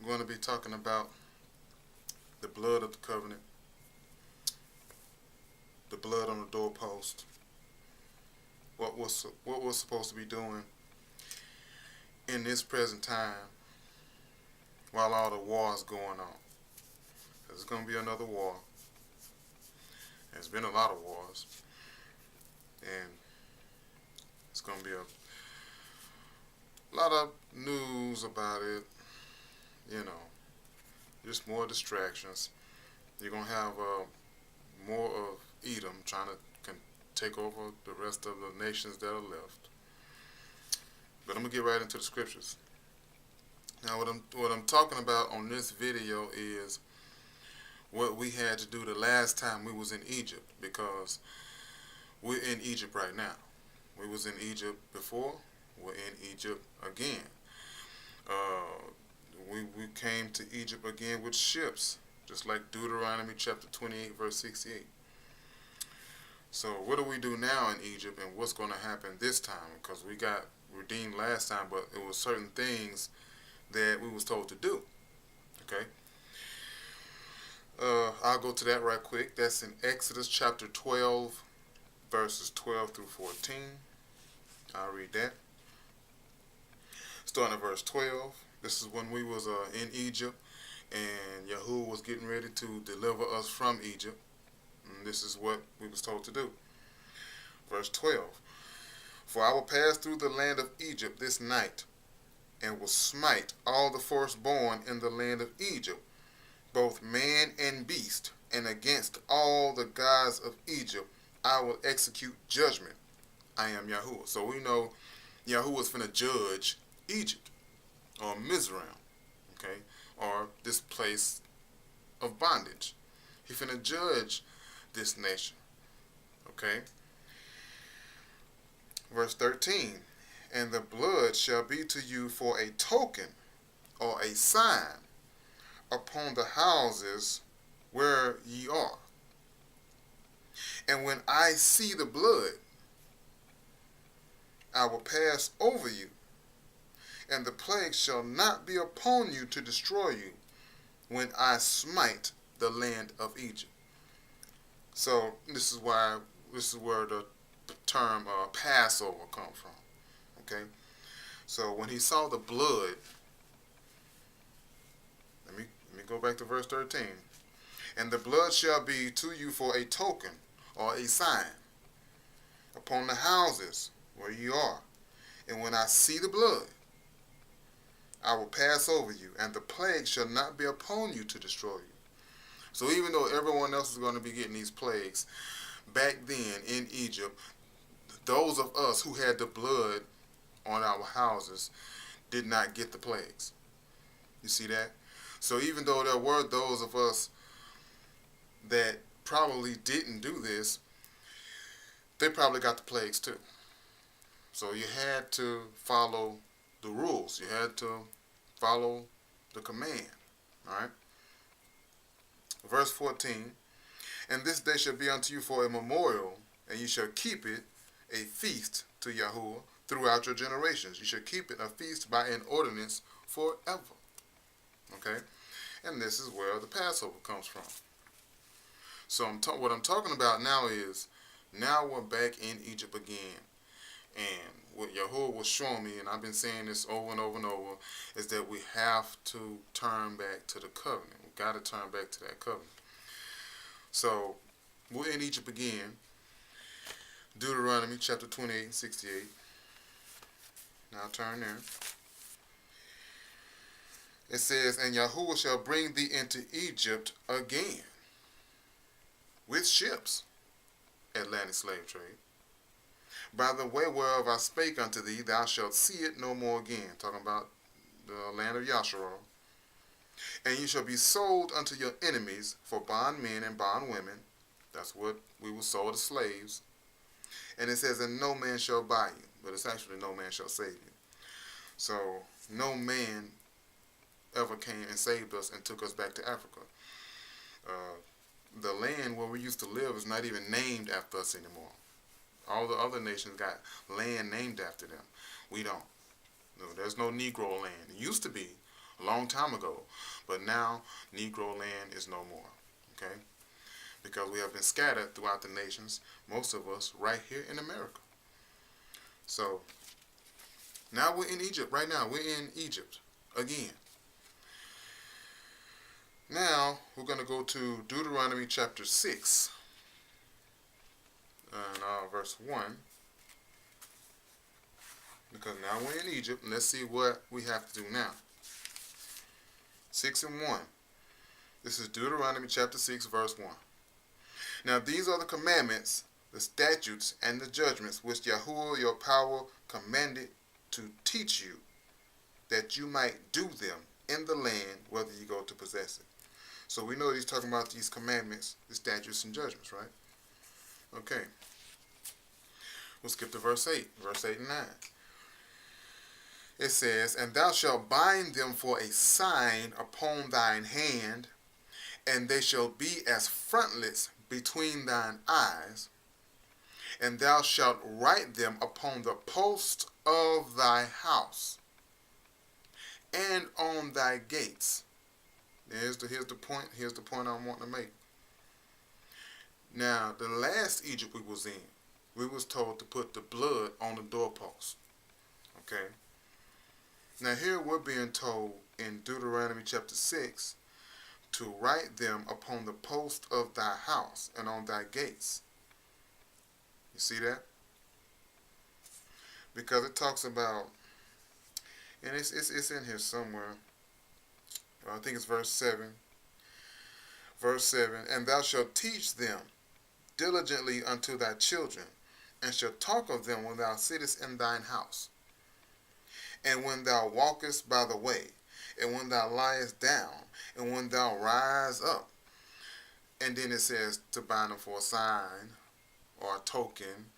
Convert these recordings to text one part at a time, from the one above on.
I'm going to be talking about the blood of the covenant, the blood on the doorpost, what we're supposed to be doing in this present time while all the war is going on. There's going to be another war. There's been a lot of wars, and it's going to be a lot of news about it. You know, just more distractions. You're going to have more of Edom trying to take over the rest of the nations that are left. But I'm going to get right into the scriptures. Now, what I'm talking about on this video is what we had to do the last time we was in Egypt, because we're in Egypt right now. We was in Egypt before. We're in Egypt again. We came to Egypt again with ships, just like Deuteronomy chapter 28, verse 68. So what do we do now in Egypt, and what's going to happen this time? Because we got redeemed last time, but it was certain things that we was told to do. Okay? I'll go to that right quick. That's in Exodus chapter 12, verses 12 through 14. I'll read that. Starting at verse 12. This is when we was in Egypt, and Yahuwah was getting ready to deliver us from Egypt. And this is what we was told to do. Verse 12. For I will pass through the land of Egypt this night, and will smite all the firstborn in the land of Egypt, both man and beast, and against all the gods of Egypt I will execute judgment. I am Yahuwah. So we know Yahuwah's finna judge Egypt, or Mizraim, okay, or this place of bondage. He finna judge this nation, okay. Verse 13, and the blood shall be to you for a token or a sign upon the houses where ye are. And when I see the blood, I will pass over you, and the plague shall not be upon you to destroy you when I smite the land of Egypt. So this is where the term Passover comes from. Okay? So when he saw the blood, let me go back to verse 13. And the blood shall be to you for a token or a sign upon the houses where you are. And when I see the blood, I will pass over you, and the plague shall not be upon you to destroy you. So even though everyone else is going to be getting these plagues, back then in Egypt, those of us who had the blood on our houses did not get the plagues. You see that? So even though there were those of us that probably didn't do this, they probably got the plagues too. So you had to follow the rules. You had to follow the command. All right? Verse 14, and this day shall be unto you for a memorial, and you shall keep it a feast to Yahuwah throughout your generations. You shall keep it a feast by an ordinance forever. Okay? And this is where the Passover comes from. So what I'm talking about now is, now we're back in Egypt again. And what Yahuwah was showing me, and I've been saying this over and over and over, is that we have to turn back to the covenant. We've got to turn back to that covenant. So we're in Egypt again. Deuteronomy chapter 28 and 68. Now turn there. It says, and Yahuwah shall bring thee into Egypt again with ships, Atlantic slave trade. By the way whereof I spake unto thee, thou shalt see it no more again. Talking about the land of Yasharal. And you shall be sold unto your enemies for bondmen and bondwomen. That's what we were sold as slaves. And it says, and no man shall buy you. But it's actually no man shall save you. So no man ever came and saved us and took us back to Africa. The land where we used to live is not even named after us anymore. All the other nations got land named after them. We don't. No, there's no Negro land. It used to be, a long time ago. But now, Negro land is no more. Okay? Because we have been scattered throughout the nations, most of us right here in America. So, now we're in Egypt. Right now, we're in Egypt again. Now, we're going to go to Deuteronomy chapter 6, and verse 1. Because now we're in Egypt, and let's see what we have to do now. 6 and 1. This is Deuteronomy chapter 6, verse 1. Now these are the commandments, the statutes, and the judgments which Yahuwah your power commanded to teach you, that you might do them in the land whether you go to possess it. So we know he's talking about these commandments, the statutes, and judgments, right? Okay. We'll skip to verse 8. Verse 8 and 9. It says, and thou shalt bind them for a sign upon thine hand, and they shall be as frontlets between thine eyes, and thou shalt write them upon the post of thy house and on thy gates. Here's the point. Here's the point I'm wanting to make. Now, the last Egypt we was in, we was told to put the blood on the doorpost. Okay. Now here we're being told in Deuteronomy chapter 6 to write them upon the post of thy house and on thy gates. You see that? Because it talks about, and it's in here somewhere. I think it's verse 7. Verse 7, and thou shalt teach them diligently unto thy children, and shalt talk of them when thou sittest in thine house, and when thou walkest by the way, and when thou liest down, and when thou rise up. And then it says to bind them for a sign or a token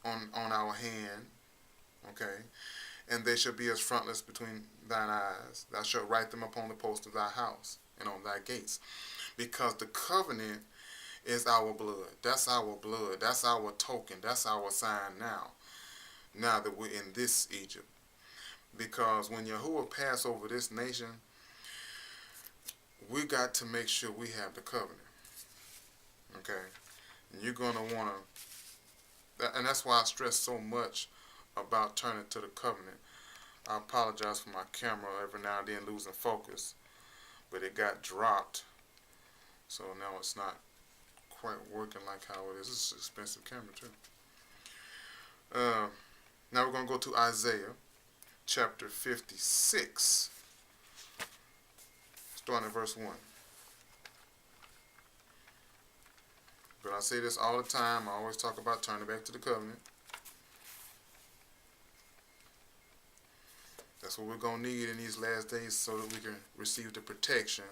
on our hand. Okay? And they shall be as frontlets between thine eyes. Thou shalt write them upon the post of thy house and on thy gates. Because the covenant is our blood. That's our blood. That's our token. That's our sign now. Now that we're in this Egypt. Because when Yahuwah passed over this nation, we got to make sure we have the covenant. Okay? And you're going to want to, and that's why I stress so much about turning to the covenant. I apologize for my camera every now and then losing focus, but it got dropped, so now it's not quite working like how it is. This is an expensive camera too. Now we're going to go to Isaiah chapter 56, starting at verse 1. But I say this all the time. I always talk about turning back to the covenant. That's what we're going to need in these last days so that we can receive the protection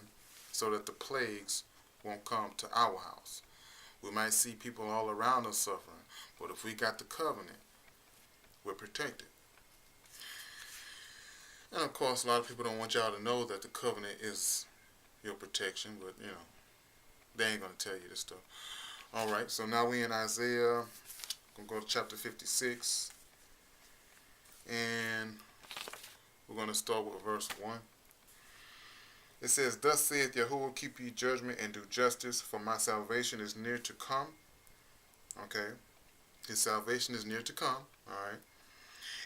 so that the plagues won't come to our house. We might see people all around us suffering, but if we got the covenant, we're protected. And of course, a lot of people don't want y'all to know that the covenant is your protection, but you know, they ain't going to tell you this stuff. All right, so now we're in Isaiah. I'm going to go to chapter 56. And we're going to start with verse 1. It says, thus saith Yahuwah, keep ye judgment and do justice, for my salvation is near to come. Okay. His salvation is near to come. All right.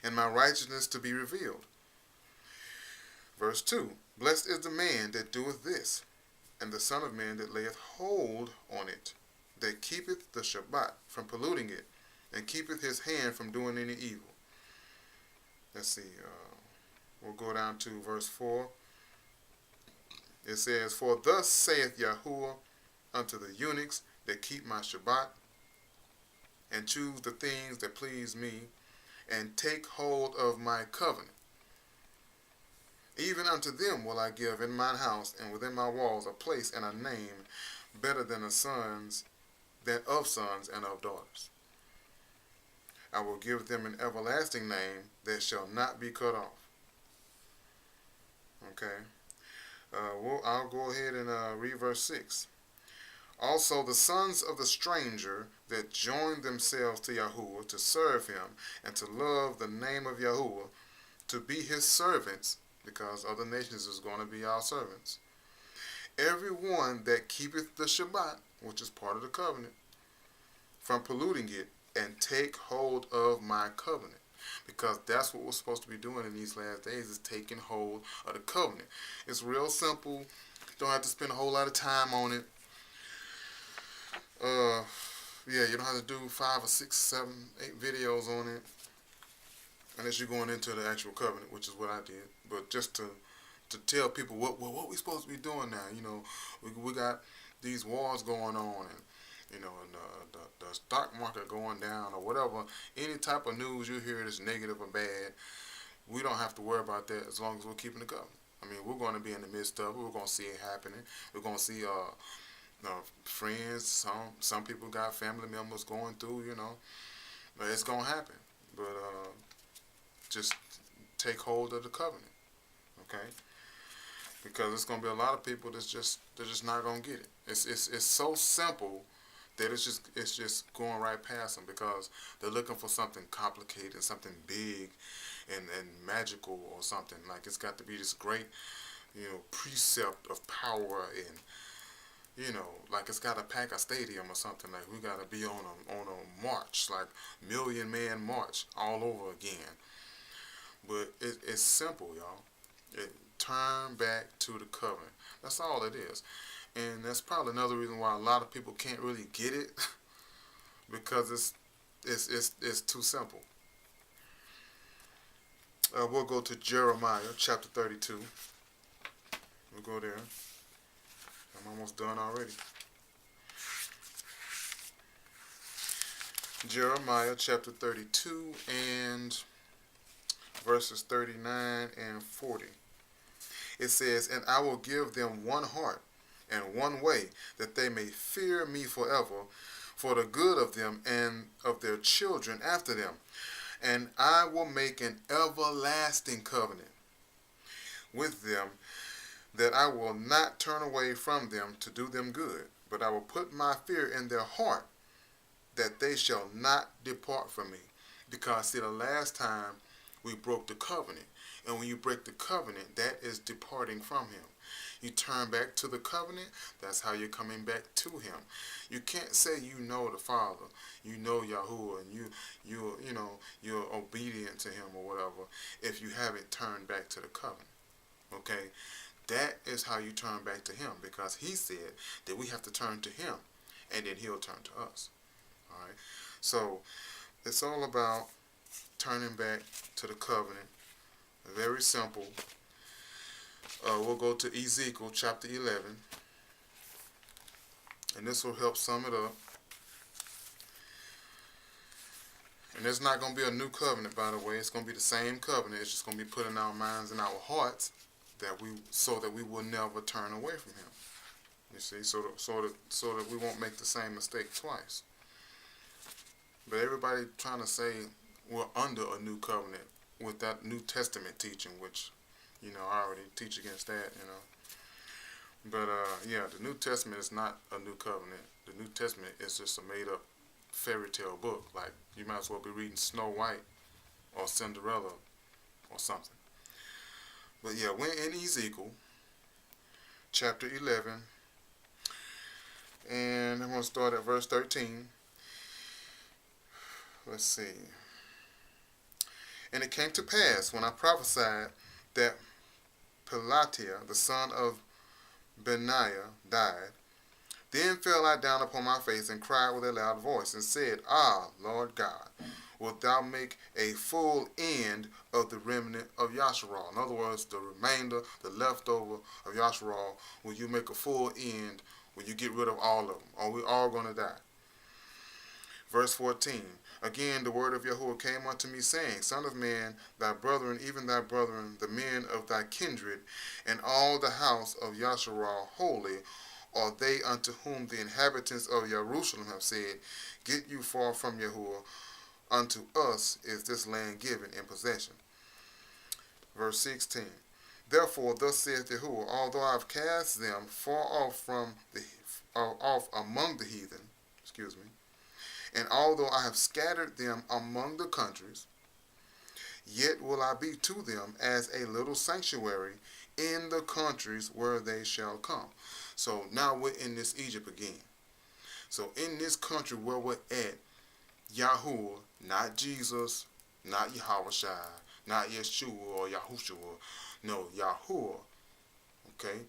And my righteousness to be revealed. Verse 2. Blessed is the man that doeth this, and the son of man that layeth hold on it, that keepeth the Shabbat from polluting it, and keepeth his hand from doing any evil. Let's see. We'll go down to verse 4. It says, for thus saith Yahuwah unto the eunuchs that keep my Shabbat, and choose the things that please me, and take hold of my covenant. Even unto them will I give in mine house and within my walls a place and a name better than of sons and of daughters. I will give them an everlasting name that shall not be cut off. Okay. I'll go ahead and read verse 6. Also the sons of the stranger that join themselves to Yahuwah to serve him and to love the name of Yahuwah, to be his servants, because other nations is going to be our servants. Everyone that keepeth the Shabbat, which is part of the covenant, from polluting it, and take hold of my covenant. Because that's what we're supposed to be doing in these last days, is taking hold of the covenant. It's real simple. Don't have to spend a whole lot of time on it. You don't have to do 5 or 6, 7, 8 videos on it unless you're going into the actual covenant, which is what I did. But just to tell people what we supposed to be doing now. You know, we got these wars going on, and you know, and the stock market going down or whatever. Any type of news you hear that's negative or bad, we don't have to worry about that as long as we're keeping the covenant. I mean, we're going to be in the midst of it. We're going to see it happening. We're going to see friends. Some people got family members going through. You know, but it's going to happen. But just take hold of the covenant, okay? Because it's going to be a lot of people they're just not going to get it. It's so simple that it's just going right past them, because they're looking for something complicated, something big and magical or something. Like it's got to be this great, you know, precept of power, and you know, like it's got to pack a stadium or something. Like we got to be on a march, like million-man march all over again. But it's simple, y'all. Turn back to the covenant. That's all it is. And that's probably another reason why a lot of people can't really get it, because it's too simple. We'll go to Jeremiah chapter 32. We'll go there. I'm almost done already. Jeremiah chapter 32 and verses 39 and 40. It says, "And I will give them one heart and one way, that they may fear me forever, for the good of them and of their children after them. And I will make an everlasting covenant with them, that I will not turn away from them to do them good, but I will put my fear in their heart, that they shall not depart from me." Because see, the last time we broke the covenant, and when you break the covenant, that is departing from him. You turn back to the covenant, that's how you're coming back to him. You can't say you know the Father, you know Yahuwah, and you're obedient to him or whatever, if you haven't turned back to the covenant. Okay? That is how you turn back to him, because he said that we have to turn to him, and then he'll turn to us. Alright? So, it's all about turning back to the covenant. Very simple. We'll go to Ezekiel chapter 11, and this will help sum it up. And it's not going to be a new covenant, by the way. It's going to be the same covenant. It's just going to be put in our minds and our hearts, so that we will never turn away from him. You see, so that we won't make the same mistake twice. But everybody trying to say we're under a new covenant with that New Testament teaching, which, you know, I already teach against that, you know. But, the New Testament is not a new covenant. The New Testament is just a made-up fairy tale book. Like, you might as well be reading Snow White or Cinderella or something. But, yeah, we're in Ezekiel chapter 11, and I'm going to start at verse 13. Let's see. "And it came to pass, when I prophesied, that Pelatiah, the son of Benaiah, died. Then fell I down upon my face, and cried with a loud voice, and said, Ah, Lord God, wilt thou make a full end of the remnant of Yasharal?" In other words, the remainder, the leftover of Yasharal, will you make a full end, will you get rid of all of them? Are we all going to die? Verse 14. "Again the word of Yahuwah came unto me, saying, Son of man, thy brethren, even thy brethren, the men of thy kindred, and all the house of Yasharal holy, are they unto whom the inhabitants of Jerusalem have said, Get you far from Yahuwah, unto us is this land given in possession." Verse 16. "Therefore thus saith Yahuwah, although I have cast them far off among the heathen, and although I have scattered them among the countries, Yet will I be to them as a little sanctuary in the countries where they shall come. So now we're in this Egypt again. So in this country where we're at, Yahuwah, not Jesus, not Yahushua, not Yeshua or Yahushua, no, Yahuwah, okay?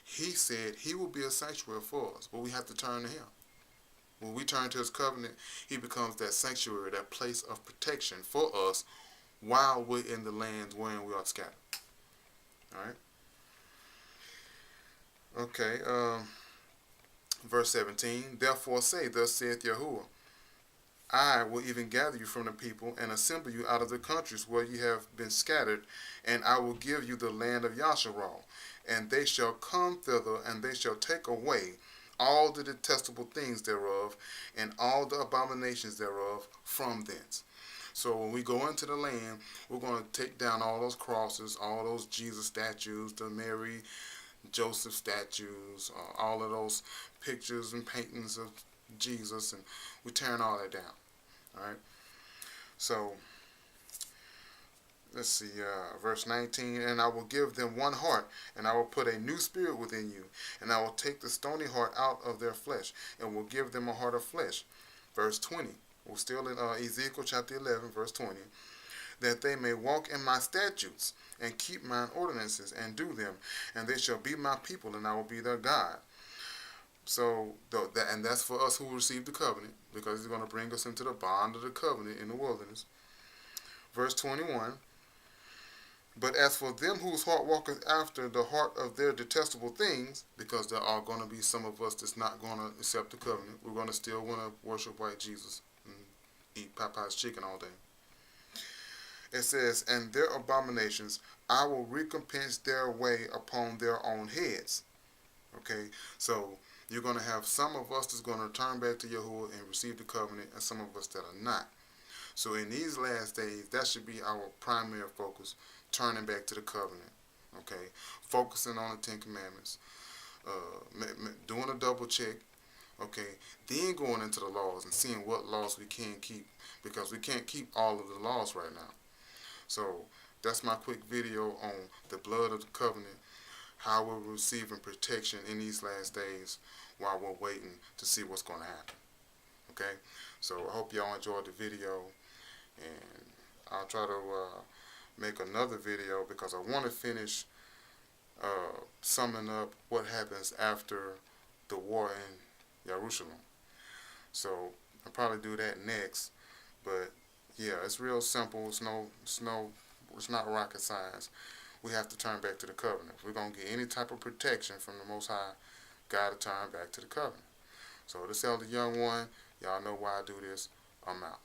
He said he will be a sanctuary for us, but we have to turn to him. When we turn to his covenant, he becomes that sanctuary, that place of protection for us while we're in the lands wherein we are scattered. All right? Okay, verse 17, therefore say, thus saith Yahuwah, I will even gather you from the people and assemble you out of the countries where you have been scattered, and I will give you the land of Yasharal, and they shall come thither, and they shall take away all the detestable things thereof, and all the abominations thereof from thence. So when we go into the land, we're going to take down all those crosses, all those Jesus statues, the Mary, Joseph statues, all of those pictures and paintings of Jesus, and we're tearing all that down. All right. So let's see, verse 19, and I will give them one heart, and I will put a new spirit within you, and I will take the stony heart out of their flesh, and will give them a heart of flesh. Verse 20, we're still in Ezekiel chapter 11, verse 20, that they may walk in my statutes, and keep mine ordinances, and do them, and they shall be my people, and I will be their God. So, and that's for us who receive the covenant, because he's going to bring us into the bond of the covenant in the wilderness. Verse 21, but as for them whose heart walketh after the heart of their detestable things, because there are going to be some of us that's not going to accept the covenant, we're going to still want to worship white Jesus and eat Popeye's chicken all day. It says, and their abominations, I will recompense their way upon their own heads. Okay, so you're going to have some of us that's going to turn back to Yahuwah and receive the covenant, and some of us that are not. So in these last days, that should be our primary focus, turning back to the covenant. Okay, focusing on the Ten Commandments, doing a double check. Okay, then going into the laws and seeing what laws we can keep, because we can't keep all of the laws right now. So that's my quick video on the blood of the covenant, how we're receiving protection in these last days while we're waiting to see what's going to happen. Okay, so I hope y'all enjoyed the video, and I'll try to make another video, because I want to finish summing up what happens after the war in Jerusalem. So I'll probably do that next, but yeah, it's real simple. It's not rocket science. We have to turn back to the covenant. If we're going to get any type of protection from the Most High, got to turn back to the covenant. So this Elder Young One, y'all know why I do this. I'm out.